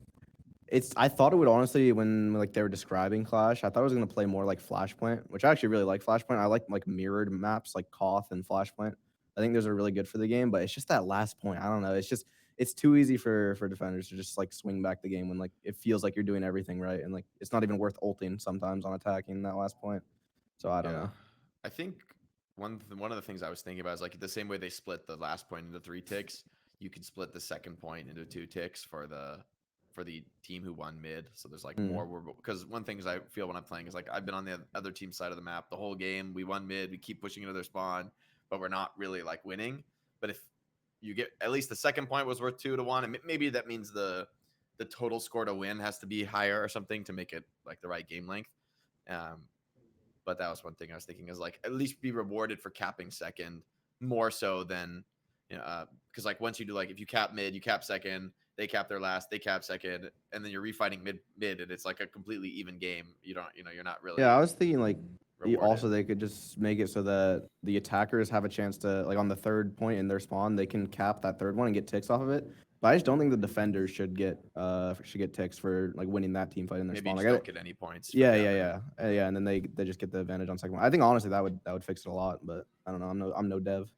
I thought it would honestly when like they were describing Clash, I thought it was gonna play more like Flashpoint, which I actually really like Flashpoint. I like mirrored maps like Koth and Flashpoint. I think those are really good for the game, but it's just that last point. I don't know. It's too easy for defenders to just like swing back the game when like it feels like you're doing everything right, and like it's not even worth ulting sometimes on attacking that last point. So I don't know. I think one of the things I was thinking about is like the same way they split the last point into 3 ticks, you could split the second point into 2 ticks for the team who won mid. So there's like more because one thing is I feel when I'm playing is like I've been on the other team side of the map the whole game. We won mid, we keep pushing into their spawn, but we're not really like winning. But if you get at least the second point was worth 2 to 1, and maybe that means the total score to win has to be higher or something to make it like the right game length. But that was one thing I was thinking is like at least be rewarded for capping second more so than, you know, because like once you do like if you cap mid, you cap second, they cap their last, they cap second, and then you're refighting mid, and it's like a completely even game. You don't, you know, you're not really. Yeah, I was thinking like rewarded. also they could just make it so that the attackers have a chance to like on the third point in their spawn, they can cap that third one and get ticks off of it. But I just don't think the defenders should get ticks for like winning that team fight in their Maybe you spawn. just Like, don't get any points. for yeah, the yeah, other. yeah, and then they just get the advantage on second one. I think honestly that would fix it a lot, but I don't know. I'm no dev.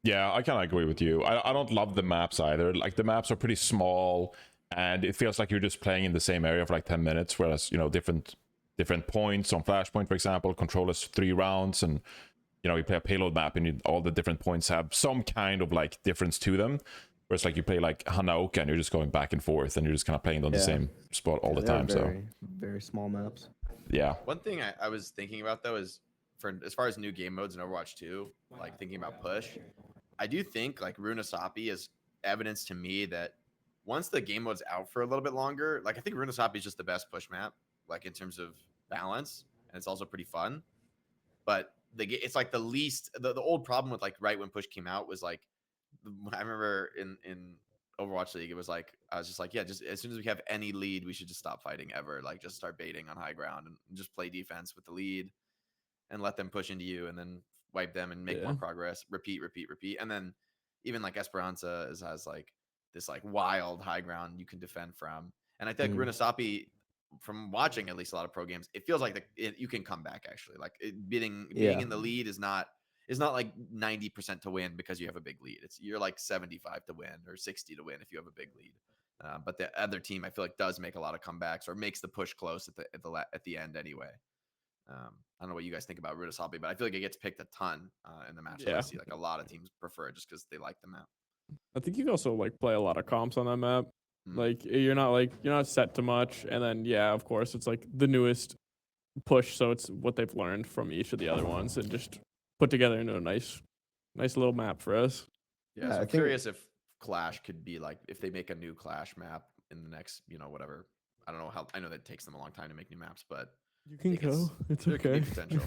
Yeah, I kind of agree with you. I don't love the maps either. Like the maps are pretty small, and it feels like you're just playing in the same area for like 10 minutes. Whereas different points on Flashpoint, for example, control us 3 rounds, and you play a payload map, and all the different points have some kind of like difference to them. Whereas like you play like Hanaoka, and you're just going back and forth, and you're just kind of playing on the same spot all the They're time. So very, very small maps. yeah, One thing I was thinking about though is for as far as new game modes in Overwatch 2, like thinking about push, I do think like Runasapi is evidence to me that once the game mode's out for a little bit longer, like I think Runasapi is just the best push map, like in terms of balance, and it's also pretty fun. But it's like the least the old problem with like right when push came out was like I remember in Overwatch League, it was like I was just like, yeah, just as soon as we have any lead, we should just stop fighting ever. Like just start baiting on high ground and just play defense with the lead and let them push into you and then wipe them and make more progress. Repeat, repeat, repeat. And then even like Esperanza has like this like wild high ground you can defend from. And I think Runasapi, from watching at least a lot of pro games, it feels like you can come back actually. Like being in the lead is not like 90% to win because you have a big lead. You're like 75 to win or 60 to win if you have a big lead. But the other team, I feel like, does make a lot of comebacks or makes the push close at the end anyway. I don't know what you guys think about Runasapi, but I feel like it gets picked a ton in the matches. I see like a lot of teams prefer it just because they like the map. I think you can also like play a lot of comps on that map. Like you're not set to much, and then of course it's like the newest push, so it's what they've learned from each of the other ones and just put together into a nice little map for us. Yeah, so I'm curious if Clash could be like if they make a new Clash map in the next, whatever. I don't know how. I know that it takes them a long time to make new maps, but you can go. It's there okay. Could be potential.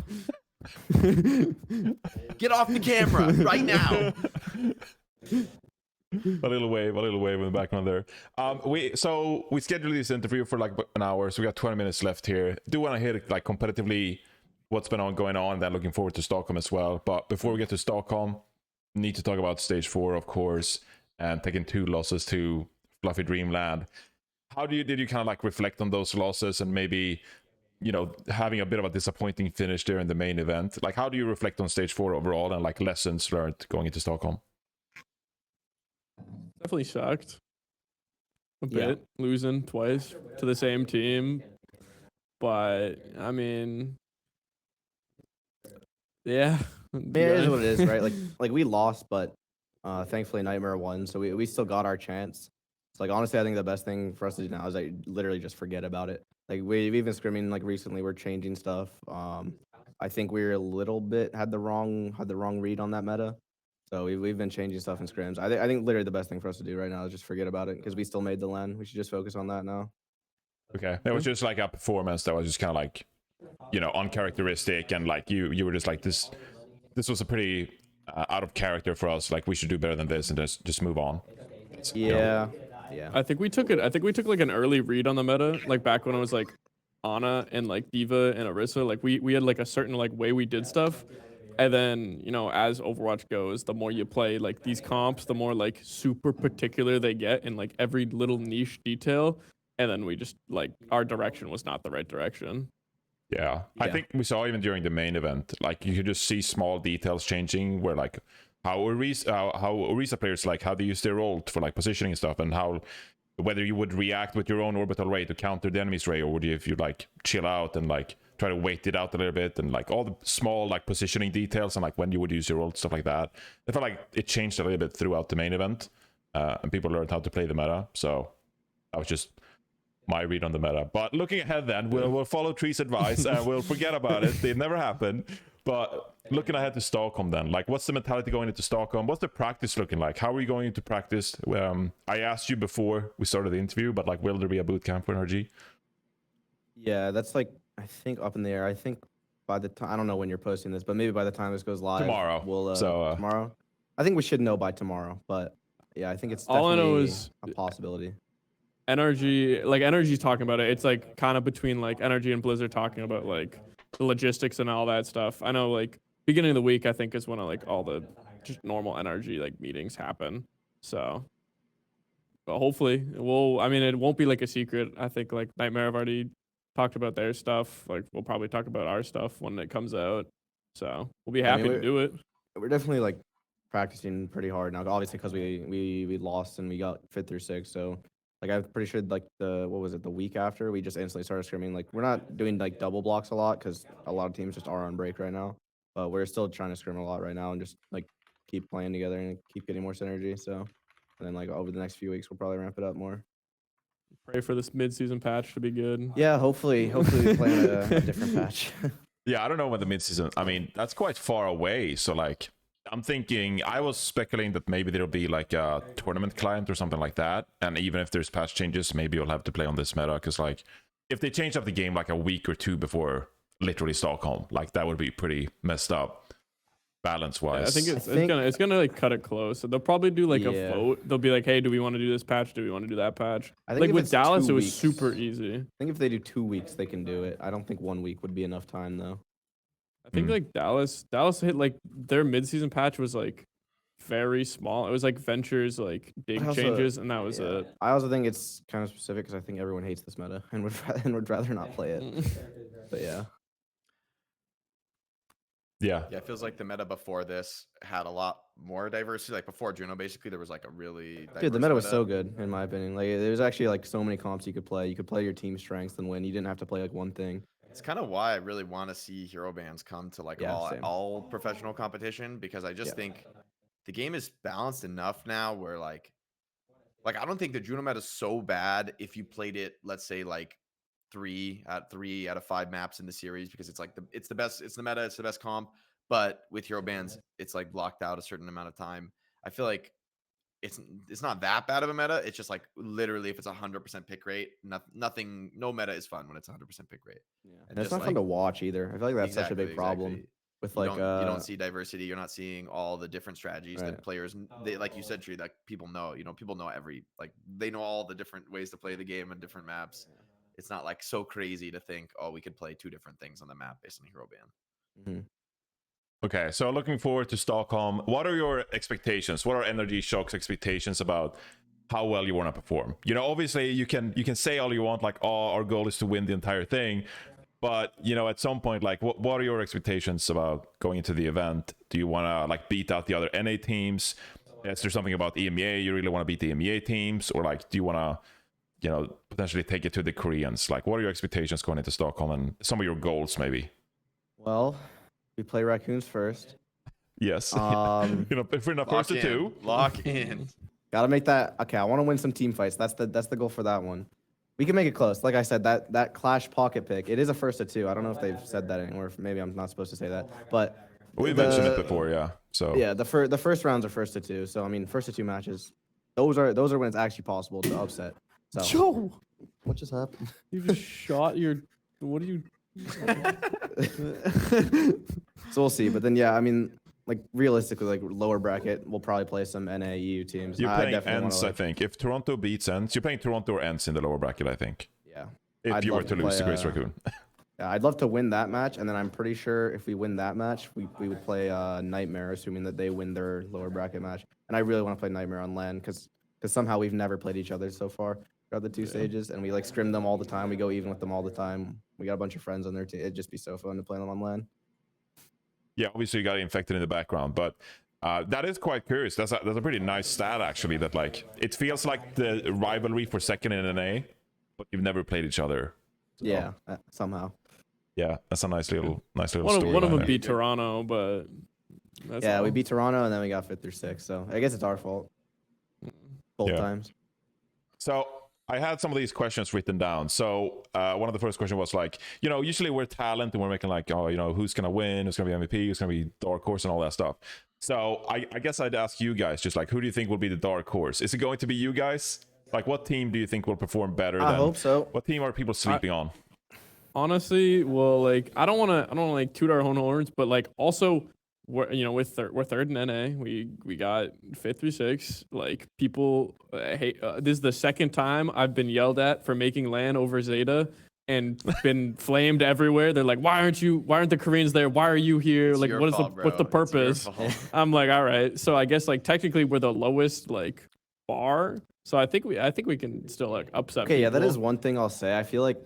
Get off the camera right now. a little wave in the background there. We scheduled this interview for like an hour, so we got 20 minutes left here. Do want to hit like competitively what's been going on, then looking forward to Stockholm as well. But before we get to Stockholm, need to talk about stage 4, of course, and taking 2 losses to Fluffy Dreamland. How did you kind of like reflect on those losses and maybe having a bit of a disappointing finish there in the main event? Like, how do you reflect on stage 4 overall and like lessons learned going into Stockholm? Definitely sucked a bit, losing twice to the same team. But I mean, it is what it is, right? Like we lost, but thankfully Nightmare won, so we still got our chance. So like honestly, I think the best thing for us to do now is like literally just forget about it. Like we've been scrimming like recently, we're changing stuff. I think we're a little bit had the wrong read on that meta. So we've been changing stuff in scrims. I think literally the best thing for us to do right now is just forget about it because we still made the LAN. We should just focus on that now. Okay, that was just like a performance that was just kind of like, uncharacteristic, and like you were just like this was a pretty out of character for us. Like we should do better than this and just move on. Yeah. I think we took like an early read on the meta, like back when it was like Ana and like Diva and Orisa. Like we had like a certain like way we did stuff. And then, as Overwatch goes, the more you play like these comps, the more like super particular they get in like every little niche detail. And then we just like our direction was not the right direction. Yeah. I think we saw even during the main event, like you could just see small details changing where like how Orisa players, like how they use their ult for like positioning and stuff, and how whether you would react with your own orbital ray to counter the enemy's ray, or would you, if you like chill out and like try to wait it out a little bit, and like all the small like positioning details and like when you would use your ult, stuff like that. I felt like it changed a little bit throughout the main event, and people learned how to play the meta. So that was just my read on the meta. But looking ahead, then we'll follow Tree's advice and we'll forget about it. It never happened. But looking ahead to Stockholm, then, like, what's the mentality going into Stockholm? What's the practice looking like? How are you going into practice? I asked you before we started the interview, but like, will there be a boot camp for NRG? Yeah, that's like, I think up in the air. I think by the time, I don't know when you're posting this, but maybe by the time this goes live, Tomorrow. We'll tomorrow. I think we should know by tomorrow. But yeah, I think it's all I know definitely is a possibility. NRG's talking about it. It's like kind of between like NRG and Blizzard talking about like the logistics and all that stuff. I know like beginning of the week, I think is when like all the just normal NRG like meetings happen. So But hopefully, I mean, it won't be like a secret. I think like Nightmare have already talked about their stuff. Like we'll probably talk about our stuff when it comes out. So we'll be Yeah, I happy mean, to do it. We're definitely like practicing pretty hard now, obviously because we lost and we got 5th through 6th. So like I'm pretty sure like the week after we just instantly started scrimming. Like we're not doing like double blocks a lot because a lot of teams just are on break right now. But we're still trying to scrim a lot right now and just like keep playing together and keep getting more synergy. So and then like over the next few weeks we'll probably ramp it up more. Pray for this mid-season patch to be good. Yeah, hopefully we play a different patch. Yeah, I don't know when the mid-season. I mean, that's quite far away. So like, I'm thinking. I was speculating that maybe there'll be like a tournament client or something like that. And even if there's patch changes, maybe you'll have to play on this meta. Because like, if they change up the game like a week or two before literally Stockholm, like that would be pretty messed up. Balance wise, I think it's gonna like cut it close. So they'll probably do like a vote. They'll be like, hey, do we want to do this patch? Do we want to do that patch? I think like if with it's Dallas, 2 it was weeks- super easy. I think if they do 2 weeks, they can do it. I don't think 1 week would be enough time though. I think like Dallas hit like their mid-season patch was like very small. It was like Ventures like big also- changes, and that was Yeah. it. I also think it's kind of specific because I think everyone hates this meta and would rather not play it. But yeah. yeah. Yeah, it feels like the meta before this had a lot more diversity. Like before Juno, basically there was like a really Dude, the diverse meta was so good in my opinion. Like there was actually like so many comps you could play. You could play your team strengths and win. You didn't have to play like one thing. It's kind of why I really want to see hero bands come to like Yeah, same. all professional competition, because I just Yeah. think the game is balanced enough now where like I don't think the Juno meta is so bad if you played it, let's say like 3 out of 5 maps in the series, because it's like it's the meta, it's the best comp. But with hero bands, it's like blocked out a certain amount of time. I feel like it's not that bad of a meta. It's just like literally if it's 100% pick rate, no meta is fun when it's 100% pick rate. Yeah. And And it's just, not fun like- to watch either. I feel like that's such a big problem exactly. with You like don't, you don't see diversity. You're not seeing all the different strategies Right. that players, they, like you said, Tree, that people know. You know, people know they know all the different ways to play the game and different maps. It's not like so crazy to think, oh, we could play 2 different things on the map based on hero ban. Mhm. Okay, so looking forward to Stockholm. What are your expectations? What are NRG Shock's expectations about how well you want to perform? You know, obviously you can say all you want, like, oh, our goal is to win the entire thing. But, you know, at some point, like, what are your expectations about going into the event? Do you want to, like, beat out the other NA teams? Is there something about EMEA you really want to beat the EMEA teams? Or, like, do you want to, you know, potentially take it to the Koreans? Like, what are your expectations going into Stockholm and some of your goals, maybe? Well, we play Raccoons first. Yes. Um, You know, if we're in the first of 2. Lock in. Gotta make that. Okay, I want to win some team fights. That's the goal for that one. We can make it close. Like I said, that Clash pocket pick. It is a first of 2. I don't know if they've said that anymore. Maybe I'm not supposed to say that. But We mentioned it before, yeah. So yeah, the first rounds are first of 2. So I mean, first of 2 matches. Those are when it's actually possible to upset. So Joe, what just happened? you just shot your. What are you? So we'll see. But then yeah, I mean, like realistically, like lower bracket, we'll probably play some NA EU teams. you're I playing definitely wanna, Ents, I like- think. If Toronto beats Ents, you're playing Toronto or Ents in the lower bracket, I think. Yeah. If I'd you were love to to lose to play, Chris Raccoon. Yeah, I'd love to win that match, and then I'm pretty sure if we win that match, we would play Nightmare, assuming that they win their lower bracket match. And I really want to play Nightmare on LAN because somehow we've never played each other so far throughout the 2 stages, and we like scrim them all the time. We go even with them all the time. We got a bunch of friends on their team. It'd just be so fun to play them on LAN. Yeah, obviously you got infected in the background, but that is quite curious. That's a pretty nice stat, actually, that like it feels like the rivalry for second in NA, but you've never played each other. So, Yeah, somehow. yeah, that's a nice little story. One of them there. beat Toronto, but that's Yeah, we all. beat Toronto, and then we got 5th through 6th. So I guess it's our fault both Yeah. times. So I had some of these questions written down. So one of the first questions was like, you know, usually we're talent and we're making like, oh, you know, who's gonna win, who's gonna be MVP, who's gonna be dark horse, and all that stuff. So I guess I'd ask you guys, just like, who do you think will be the dark horse? Is it going to be you guys? Like, what team do you think will perform better? I than hope so. What team are people sleeping on? Honestly, well, like I don't want to like toot our own horns, but like also we're third in NA. We got 5th through 6th. Like people hate. This is the second time I've been yelled at for making LAN over ZETA and been flamed everywhere. They're like, why aren't the Koreans there? Why are you here? It's like, your what is fault, what's the bro. It's your purpose? fault. I'm like, all right. So I guess like technically we're the lowest like far. So I think we can still like upset. Okay, yeah, that people. is one thing I'll say. I feel like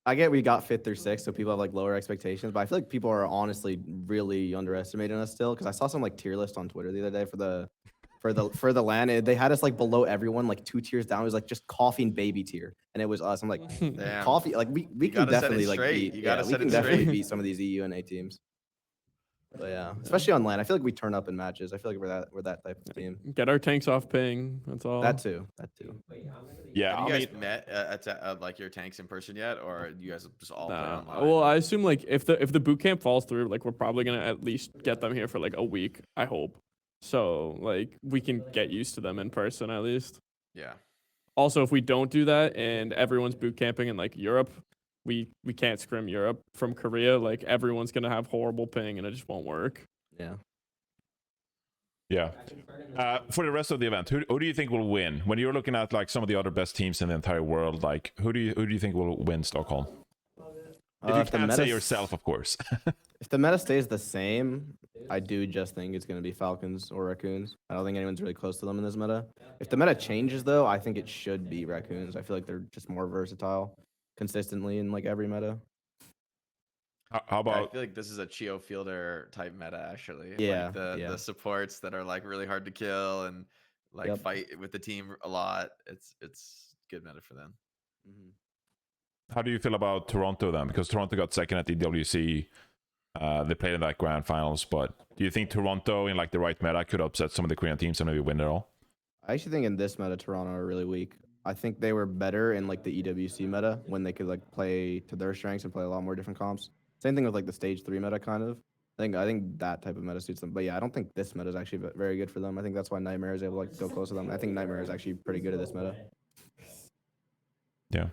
I get we got 5th or 6th, so people have like lower expectations, but I feel like people are honestly really underestimating us still. Because I saw some like tier list on Twitter the other day for the LAN. They had us like below everyone, like 2 tiers down. It was like just coffee and baby tier, and it was us. I'm like, Damn. coffee. Like we You can gotta set it definitely like straight. beat. You gotta we set can it definitely straight. beat some of these EU and A teams. But yeah, especially on LAN, I feel like we turn up in matches. I feel like we're that type of team. Get our tanks off ping. That's all. That too. Yeah, Have you I guys mean, met like your tanks in person yet, or you guys just all play Nah. online? Well, I assume like if the boot camp falls through, like we're probably gonna at least get them here for like a week. I hope. So like we can get used to them in person at least. Yeah. Also, if we don't do that and everyone's boot camping in like Europe, we can't scrim Europe from Korea. Like everyone's gonna have horrible ping and it just won't work. Yeah. yeah. For the rest of the event, who do you think will win? When you're looking at like some of the other best teams in the entire world, like who do you think will win Stockholm? If you If the can't say meta- yourself, of course. If the meta stays the same, I do just think it's going to be Falcons or Raccoons. I don't think anyone's really close to them in this meta. If the meta changes, though, I think it should be Raccoons. I feel like they're just more versatile consistently in like every meta. How I about feel like this is a Chio Fielder type meta actually. Yeah, Like the supports that are like really hard to kill and like Yep. fight with the team a lot. It's good meta for them. how do you feel about Toronto then? Because Toronto got second at the WC. They played in that grand finals, but do you think Toronto in like the right meta could upset some of the Korean teams and maybe win it all? I actually think in this meta, Toronto are really weak. I think they were better in like the EWC meta when they could like play to their strengths and play a lot more different comps. Same thing with like the stage 3 meta kind of. I think that type of meta suits them. But yeah, I don't think this meta is actually very good for them. I think that's why Nightmare is able to like go close to them. I think Nightmare is actually pretty good at this meta. Yeah.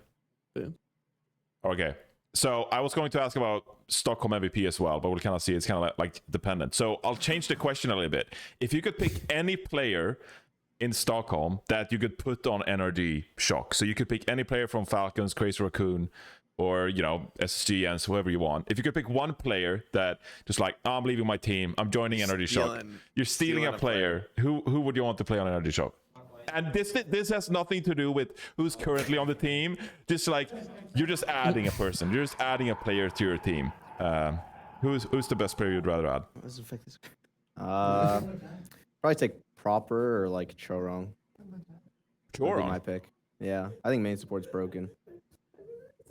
Okay. So I was going to ask about Stockholm MVP as well, but we'll kind of see it's kind of like dependent. So I'll change the question a little bit. If you could pick any player in Stockholm that you could put on NRG Shock, so you could pick any player from Falcons, Crazy Raccoon, or SSG and whoever you want. If you could pick one player that just like, I'm leaving my team, I'm joining NRG Shock. You're stealing a player. Who would you want to play on NRG Shock? And this has nothing to do with who's currently on the team. Just like you're just adding a person. You're just adding a player to your team. Who's the best player you'd rather add? Probably take Proper or like Chorong. Would be my pick. Yeah, I think main support's broken.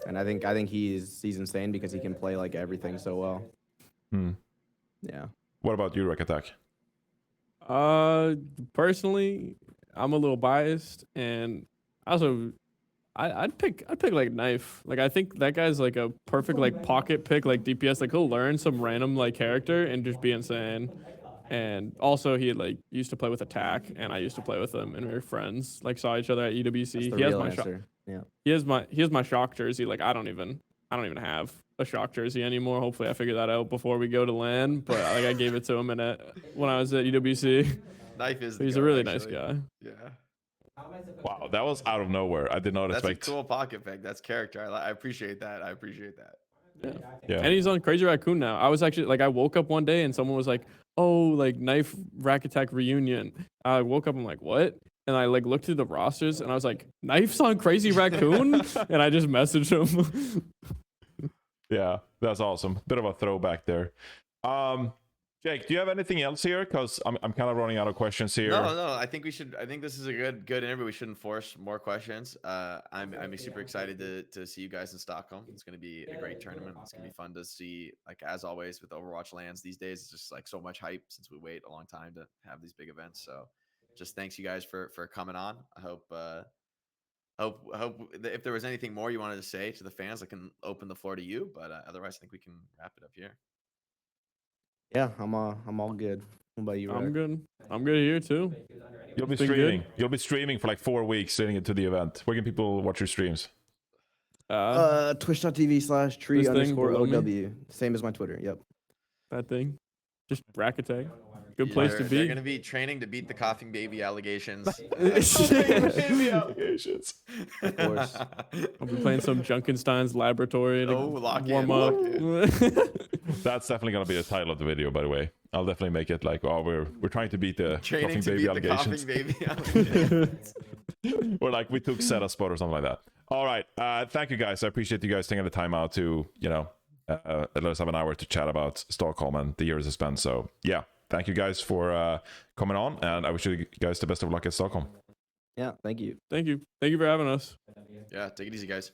And I think he's insane because he can play like everything so well. Yeah. What about you, Rakattack? Personally, I'm a little biased, and also I'd pick like Knife. Like I think that guy's like a perfect like pocket pick, like DPS. Like he'll learn some random like character and just be insane. And also he like used to play with Attack, and I used to play with him, and we were friends. Like saw each other at EWC. That's the He has real my answer. Yeah. He has my Shock jersey. Like I don't even have a Shock jersey anymore. Hopefully I figure that out before we go to LAN. But like I gave it to him when I was at EWC. Knife is. He's a really nice guy. Yeah. Wow, that was out of nowhere. I did not That's expect. a cool pocket pick. That's character. I appreciate that. Yeah. And he's on Crazy Raccoon now. I was actually like, I woke up one day and someone was like, "Oh, like Knife Rakattack reunion." I woke up, I'm like, "What?" And I like looked through the rosters and I was like, "Knife's on Crazy Raccoon?" And I just messaged him. Yeah, that's awesome. Bit of a throwback there. Jake, do you have anything else here? Because I'm kind of running out of questions here. No. I think we should. I think this is a good interview. We shouldn't force more questions. I'm super excited to see you guys in Stockholm. It's going to be a great tournament. It's going to be fun to see. Like as always with Overwatch LANs these days, it's just like so much hype since we wait a long time to have these big events. So, just thanks you guys for coming on. I hope if there was anything more you wanted to say to the fans, I can open the floor to you. But otherwise, I think we can wrap it up here. Yeah, I'm all good. What about you, I'm Rick? good. I'm good here too. You'll be It's been streaming. good. You'll be streaming for like 4 weeks leading into the event. Where can people watch your streams? Twitch.tv/tree this thing underscore below me? OW. Same as my Twitter. Yep. That thing. Just Rakattack. Good place to They're be. going to be training to beat the coughing baby allegations. Maybe allegations. Of course. I'll be playing some Junkenstein's laboratory to lock warm in, up. That's definitely gonna be the title of the video, by the way. I'll definitely make it like, oh, we're trying to beat the Training coughing to baby beat the allegations. coughing baby allegations. or like we took set a spot or something like that. All right. Thank you guys. I appreciate you guys taking the time out to, let us have an hour to chat about Stockholm and the years spent. So yeah, thank you guys for coming on, and I wish you guys the best of luck at Stockholm. Yeah, thank you. Thank you for having us. Yeah, take it easy, guys.